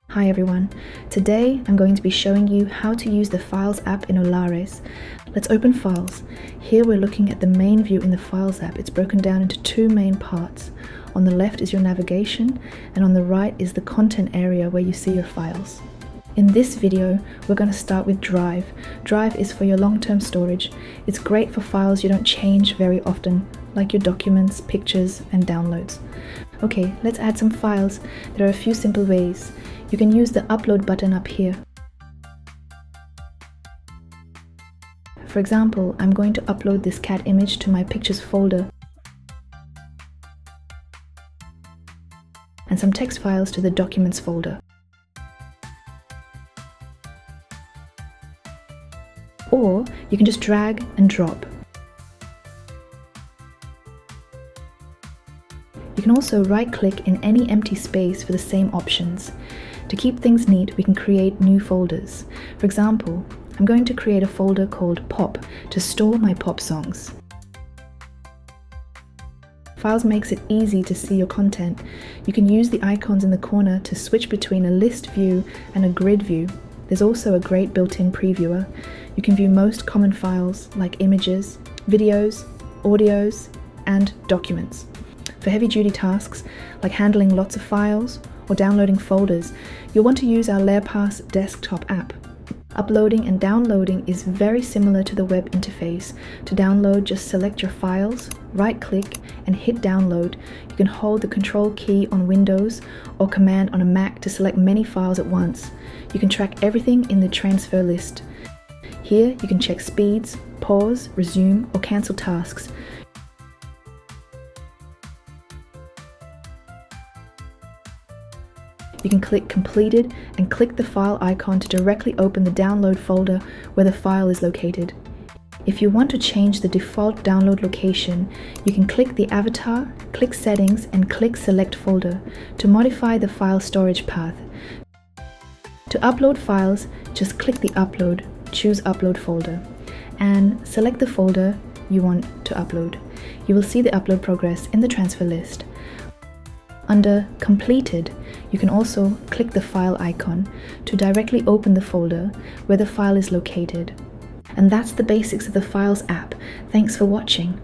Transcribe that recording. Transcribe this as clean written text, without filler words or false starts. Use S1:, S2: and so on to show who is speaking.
S1: Hi everyone, today I'm going to be showing you how to use the Files app in Olares. Let's open Files. Here we're looking at the main view in the Files app. It's broken down into two main parts. On the left is your navigation, and on the right is the content area where you see your files. In this video, we're going to start with Drive. Drive is for your long-term storage. It's great for files you don't change very often, like your documents, pictures, and downloads. Okay, let's add some files. There are a few simple ways. You can use the upload button up here. For example, I'm going to upload this cat image to my pictures folder and some text files to the documents folder. Or you can just drag and drop. You can also right-click in any empty space for the same options. To keep things neat, we can create new folders. For example, I'm going to create a folder called Pop to store my pop songs. Files makes it easy to see your content. You can use the icons in the corner to switch between a list view and a grid view. There's also a great built-in previewer. You can view most common files like images, videos, audios, and documents. For heavy-duty tasks like handling lots of files or downloading folders, you'll want to use our LarePass desktop app. Uploading and downloading is very similar to the web interface. To download, just select your files, right-click, and hit download. You can hold the Control key on Windows or Command on a Mac to select many files at once. You can track everything in the transfer list. Here, you can check speeds, pause, resume, or cancel tasks. You can click Completed and click the file icon to directly open the download folder where the file is located. If you want to change the default download location, you can click the avatar, click Settings, and click Select Folder to modify the file storage path. To upload files, just click the Upload, choose Upload Folder, and select the folder you want to upload. You will see the upload progress in the transfer list. Under Completed, you can also click the file icon to directly open the folder where the file is located. And that's the basics of the Files app. Thanks for watching.